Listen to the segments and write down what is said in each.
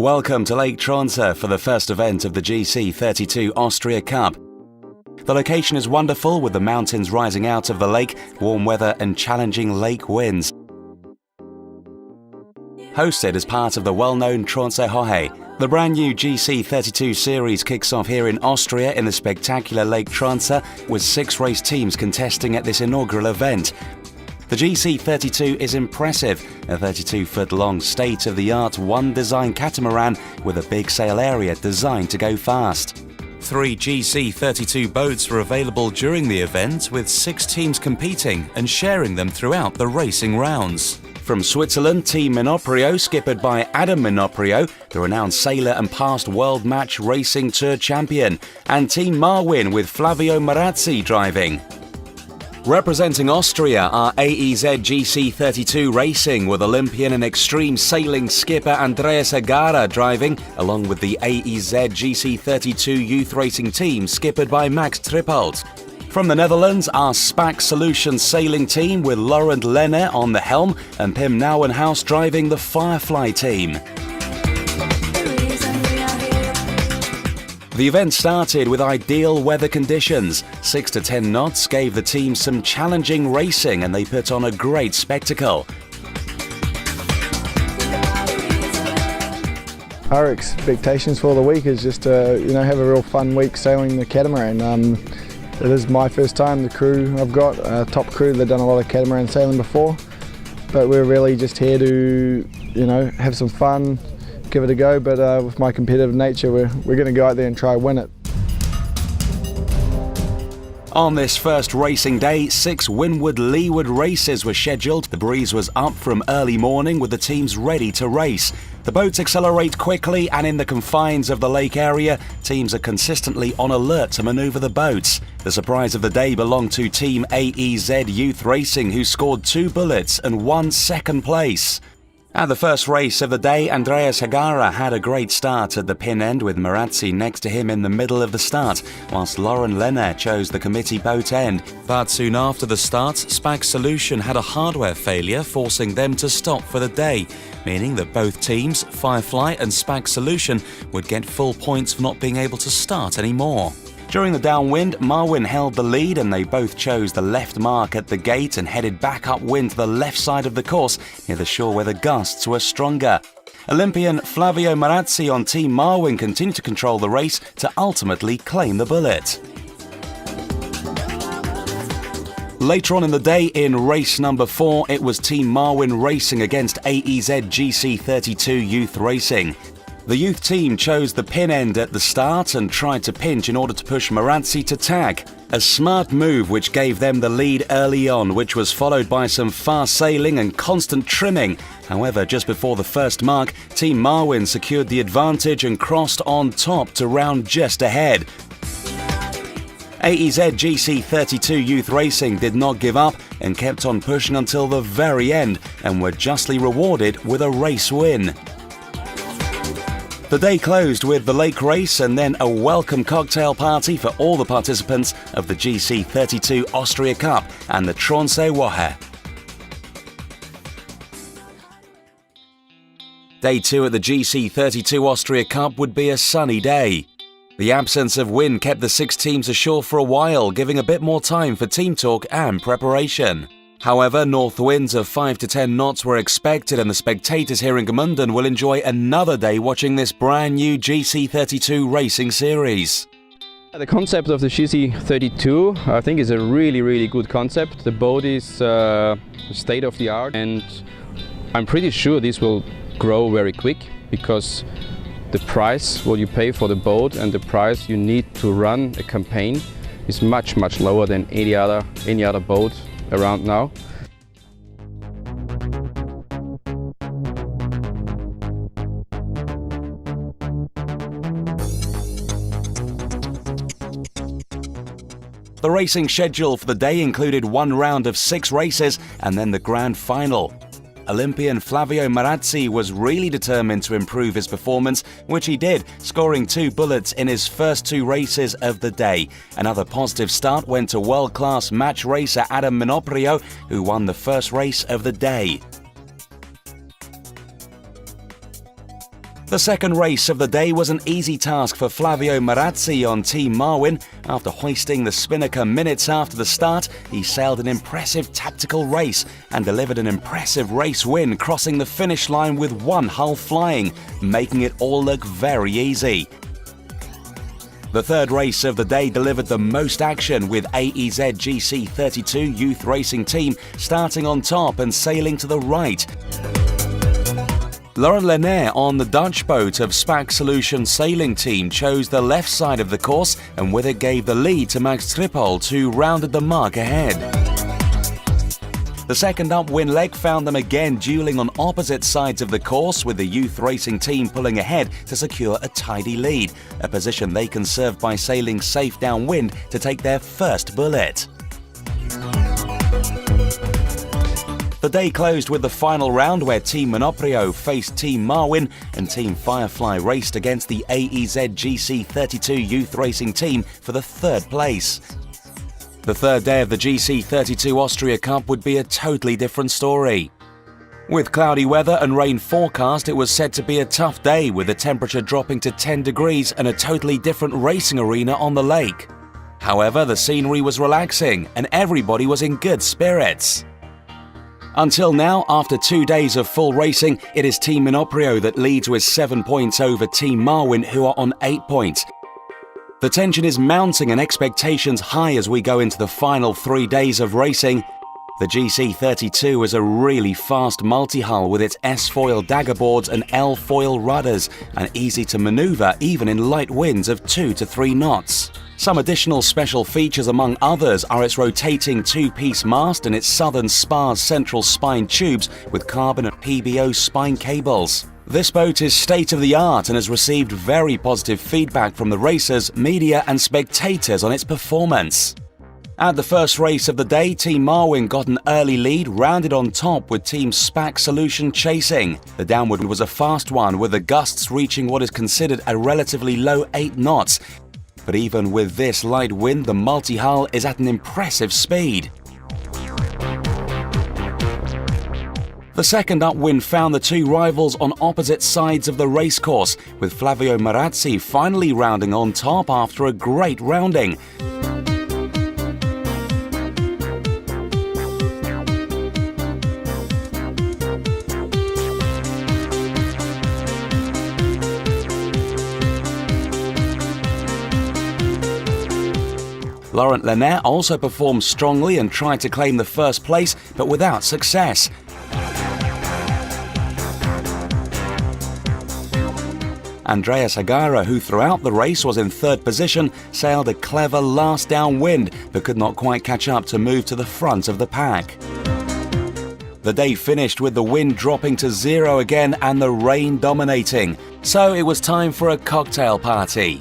Welcome to Lake Traunsee for the first event of the GC32 Austria Cup. The location is wonderful, with the mountains rising out of the lake, warm weather and challenging lake winds. Hosted as part of the well-known Traunsee Hohe, the brand new GC32 series kicks off here in Austria in the spectacular Lake Traunsee, with 6 race teams contesting at this inaugural event. The GC32 is impressive, a 32-foot-long state-of-the-art one-design catamaran with a big sail area designed to go fast. 3 GC32 boats were available during the event, with 6 teams competing and sharing them throughout the racing rounds. From Switzerland, Team Minoprio, skippered by Adam Minoprio, the renowned sailor and past World Match Racing Tour champion, and Team Marwin with Flavio Marazzi driving. Representing Austria are AEZ GC32 Racing, with Olympian and extreme sailing skipper Andreas Agara driving, along with the AEZ GC32 youth racing team skippered by Max Trippold. From the Netherlands are SPAC Solutions sailing team with Laurent Lenne on the helm and Pim Nouwenhuis driving the Firefly team. The event started with ideal weather conditions. 6 to 10 knots gave the team some challenging racing, and they put on a great spectacle. Our expectations for the week is just to have a real fun week sailing the catamaran. It is my first time. The crew I've got, top crew, they've done a lot of catamaran sailing before, but we're really just here to have some fun, give it a go, but with my competitive nature, we're going to go out there and try to win it. On this first racing day, 6 windward-leeward races were scheduled. The breeze was up from early morning, with the teams ready to race. The boats accelerate quickly, and in the confines of the lake area, teams are consistently on alert to manoeuvre the boats. The surprise of the day belonged to Team AEZ Youth Racing, who scored 2 bullets and won second place. At the first race of the day, Andreas Agara had a great start at the pin end, with Marazzi next to him in the middle of the start, whilst Laurent Lenne chose the committee boat end. But soon after the start, SPAC Solution had a hardware failure, forcing them to stop for the day, meaning that both teams, Firefly and SPAC Solution, would get full points for not being able to start anymore. During the downwind, Marwin held the lead, and they both chose the left mark at the gate and headed back upwind to the left side of the course, near the shore where the gusts were stronger. Olympian Flavio Marazzi on Team Marwin continued to control the race to ultimately claim the bullet. Later on in the day, in race number 4, it was Team Marwin racing against AEZ GC32 Youth Racing. The youth team chose the pin end at the start and tried to pinch in order to push Marazzi to tag. A smart move which gave them the lead early on, which was followed by some fast sailing and constant trimming. However, just before the first mark, Team Marwin secured the advantage and crossed on top to round just ahead. AEZ GC32 Youth Racing did not give up and kept on pushing until the very end, and were justly rewarded with a race win. The day closed with the lake race and then a welcome cocktail party for all the participants of the GC32 Austria Cup and the Traunsee Woche. Day 2 at the GC32 Austria Cup would be a sunny day. The absence of wind kept the 6 teams ashore for a while, giving a bit more time for team talk and preparation. However, north winds of 5 to 10 knots were expected, and the spectators here in Gmunden will enjoy another day watching this brand new GC32 racing series. The concept of the GC32, I think, is a really good concept. The boat is state of the art, and I'm pretty sure this will grow very quick, because the price what you pay for the boat and the price you need to run a campaign is much lower than any other boat around now. The racing schedule for the day included 1 round of 6 races and then the grand final. Olympian Flavio Marazzi was really determined to improve his performance, which he did, scoring 2 bullets in his first 2 races of the day. Another positive start went to world-class match racer Adam Minoprio, who won the first race of the day. The second race of the day was an easy task for Flavio Marazzi on Team Marwin. After hoisting the Spinnaker minutes after the start, he sailed an impressive tactical race and delivered an impressive race win, crossing the finish line with one hull flying, making it all look very easy. The third race of the day delivered the most action, with AEZ GC32 Youth Racing Team starting on top and sailing to the right. Laurent Lenaire on the Dutch boat of SPAC Solution Sailing Team chose the left side of the course and with it gave the lead to Max Trippel, who rounded the mark ahead. The second upwind leg found them again dueling on opposite sides of the course, with the youth racing team pulling ahead to secure a tidy lead, a position they conserved by sailing safe downwind to take their first bullet. The day closed with the final round where Team Monoprio faced Team Marwin and Team Firefly raced against the AEZ GC32 Youth Racing Team for the third place. The third day of the GC32 Austria Cup would be a totally different story. With cloudy weather and rain forecast, it was said to be a tough day, with the temperature dropping to 10 degrees and a totally different racing arena on the lake. However, the scenery was relaxing and everybody was in good spirits. Until now, after 2 days of full racing, it is Team Monoprio that leads with 7 points over Team Marwin, who are on 8 points. The tension is mounting and expectations high as we go into the final 3 days of racing. The GC32 is a really fast multi-hull with its S-foil dagger boards and L-foil rudders, and easy to maneuver even in light winds of 2 to 3 knots. Some additional special features among others are its rotating 2-piece mast and its southern spars central spine tubes with carbon and PBO spine cables. This boat is state-of-the-art and has received very positive feedback from the racers, media and spectators on its performance. At the first race of the day, Team Marwin got an early lead, rounded on top with Team SPAC Solution chasing. The downward was a fast one, with the gusts reaching what is considered a relatively low 8 knots. But even with this light wind, the multi-hull is at an impressive speed. The second upwind found the two rivals on opposite sides of the racecourse, with Flavio Marazzi finally rounding on top after a great rounding. Laurent Lenaire also performed strongly and tried to claim the first place, but without success. Andreas Agara, who throughout the race was in third position, sailed a clever last downwind, but could not quite catch up to move to the front of the pack. The day finished with the wind dropping to 0 again and the rain dominating, so it was time for a cocktail party.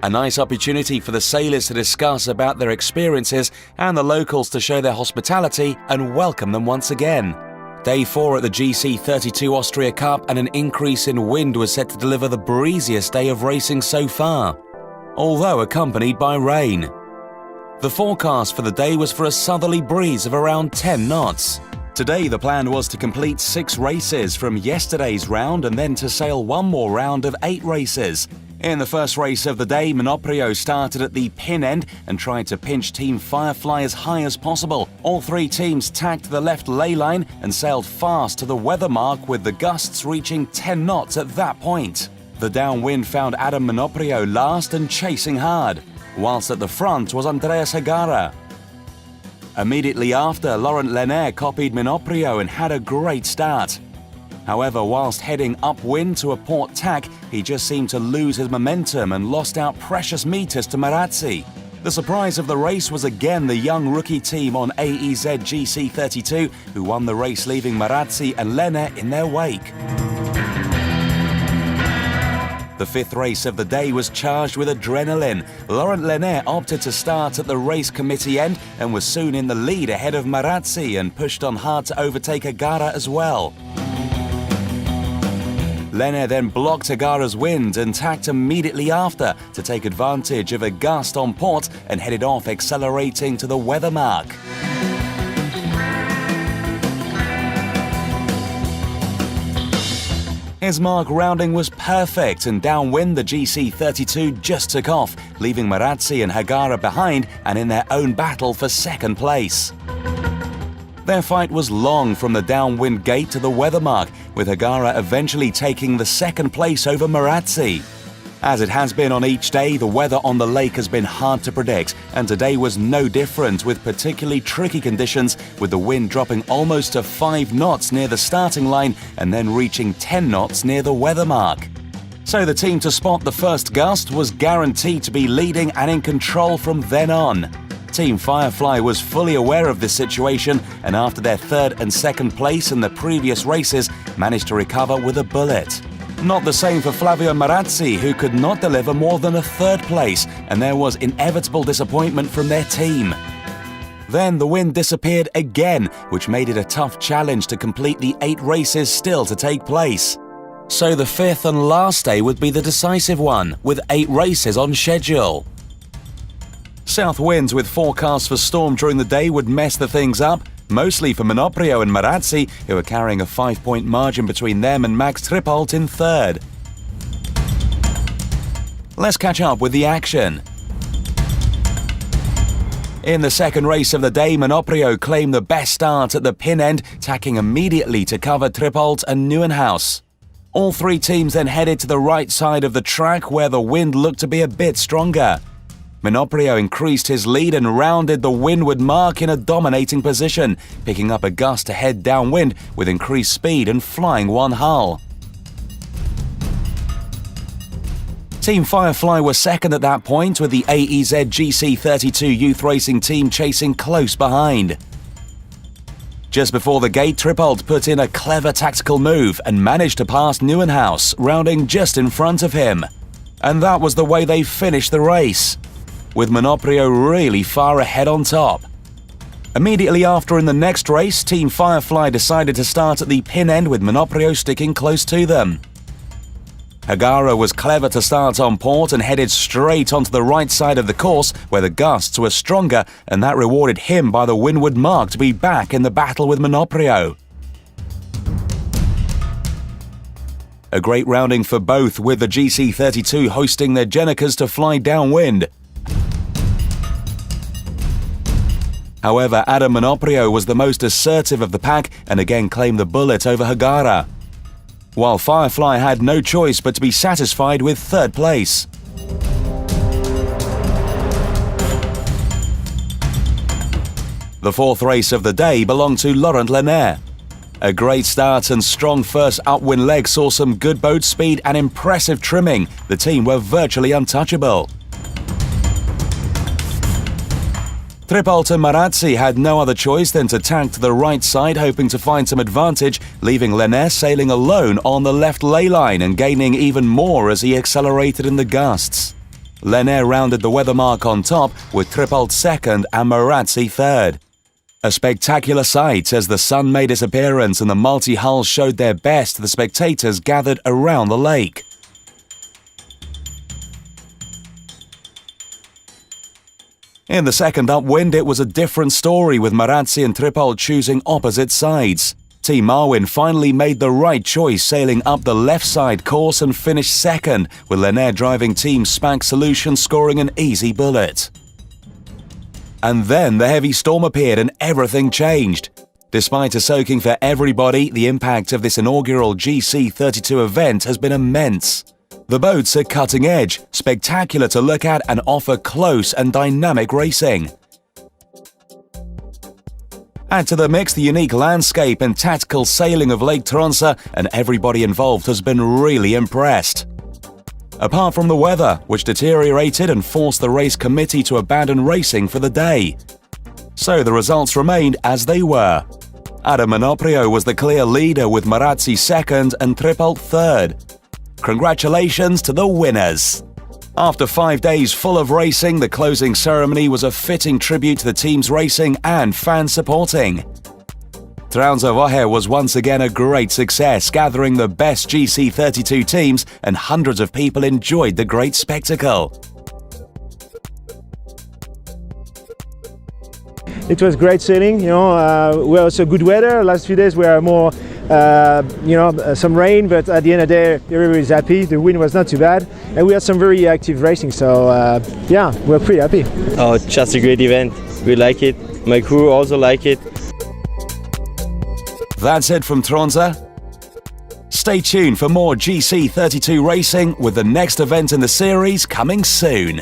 A nice opportunity for the sailors to discuss about their experiences and the locals to show their hospitality and welcome them once again. Day 4 at the GC32 Austria Cup, and an increase in wind was set to deliver the breeziest day of racing so far, although accompanied by rain. The forecast for the day was for a southerly breeze of around 10 knots. Today the plan was to complete 6 races from yesterday's round and then to sail one more round of 8 races. In the first race of the day, Monoprio started at the pin end and tried to pinch Team Firefly as high as possible. All 3 teams tacked the left ley line and sailed fast to the weather mark, with the gusts reaching 10 knots at that point. The downwind found Adam Monoprio last and chasing hard, whilst at the front was Andreas Agara. Immediately after, Laurent Lenaire copied Monoprio and had a great start. However, whilst heading upwind to a port tack, he just seemed to lose his momentum and lost out precious meters to Marazzi. The surprise of the race was again the young rookie team on AEZ GC32, who won the race, leaving Marazzi and Lenaire in their wake. The 5th race of the day was charged with adrenaline. Laurent Lenaire opted to start at the race committee end and was soon in the lead ahead of Marazzi and pushed on hard to overtake Agara as well. Lenaire then blocked Agara's wind and tacked immediately after to take advantage of a gust on port and headed off, accelerating to the weather mark. His mark rounding was perfect, and downwind the GC32 just took off, leaving Marazzi and Hagara behind and in their own battle for second place. Their fight was long from the downwind gate to the weather mark, with Hagara eventually taking the second place over Marazzi. As it has been on each day, the weather on the lake has been hard to predict, and today was no different, with particularly tricky conditions, with the wind dropping almost to 5 knots near the starting line and then reaching 10 knots near the weather mark. So the team to spot the first gust was guaranteed to be leading and in control from then on. Team Firefly was fully aware of this situation, and after their third and second place in the previous races, managed to recover with a bullet. Not the same for Flavio Marazzi, who could not deliver more than a third place, and there was inevitable disappointment from their team. Then the wind disappeared again, which made it a tough challenge to complete the 8 races still to take place. So the 5th and last day would be the decisive one, with 8 races on schedule. South winds with forecasts for storm during the day would mess the things up, mostly for Minoprio and Marazzi, who are carrying a 5-point margin between them and Max Tripalt in third. Let's catch up with the action. In the second race of the day, Minoprio claimed the best start at the pin end, tacking immediately to cover Tripalt and Nieuwenhuis. All 3 teams then headed to the right side of the track, where the wind looked to be a bit stronger. Minoprio increased his lead and rounded the windward mark in a dominating position, picking up a gust to head downwind with increased speed and flying one hull. Team Firefly were second at that point, with the AEZ GC32 youth racing team chasing close behind. Just before the gate, Tripalt put in a clever tactical move and managed to pass Nieuwenhuis, rounding just in front of him. And that was the way they finished the race, with Minoprio really far ahead on top. Immediately after, in the next race, Team Firefly decided to start at the pin end, with Minoprio sticking close to them. Hagara was clever to start on port and headed straight onto the right side of the course, where the gusts were stronger, and that rewarded him by the windward mark to be back in the battle with Minoprio. A great rounding for both, with the GC32 hoisting their Genicas to fly downwind. However, Adam Minoprio was the most assertive of the pack and again claimed the bullet over Hagara, while Firefly had no choice but to be satisfied with third place. The 4th race of the day belonged to Laurent Lenner. A great start and strong first upwind leg saw some good boat speed and impressive trimming. The team were virtually untouchable. Tripalt and Marazzi had no other choice than to tack to the right side, hoping to find some advantage, leaving Lenner sailing alone on the left ley line and gaining even more as he accelerated in the gusts. Lenner rounded the weather mark on top, with Tripalt second and Marazzi third. A spectacular sight as the sun made its appearance and the multi-hulls showed their best to the spectators gathered around the lake. In the second upwind, it was a different story, with Marazzi and Tripalt choosing opposite sides. Team Marwin finally made the right choice, sailing up the left side course and finished second, with Lenner driving Team Spank Solution scoring an easy bullet. And then the heavy storm appeared and everything changed. Despite a soaking for everybody, the impact of this inaugural GC32 event has been immense. The boats are cutting edge, spectacular to look at, and offer close and dynamic racing. Add to the mix the unique landscape and tactical sailing of Lake Traunsee, and everybody involved has been really impressed. Apart from the weather, which deteriorated and forced the race committee to abandon racing for the day. So the results remained as they were. Adam Minoprio was the clear leader, with Marazzi second and Tripalt third. Congratulations to the winners! After 5 days full of racing, the closing ceremony was a fitting tribute to the team's racing and fan supporting. Traunsee was once again a great success, gathering the best GC32 teams, and hundreds of people enjoyed the great spectacle. It was great sailing, we had also good weather. Last few days were more some rain, but at the end of the day, everybody's happy. The wind was not too bad, and we had some very active racing. So yeah, we're pretty happy. Oh, just a great event. We like it. My crew also like it. That's it from Traunsee. Stay tuned for more GC32 racing with the next event in the series coming soon.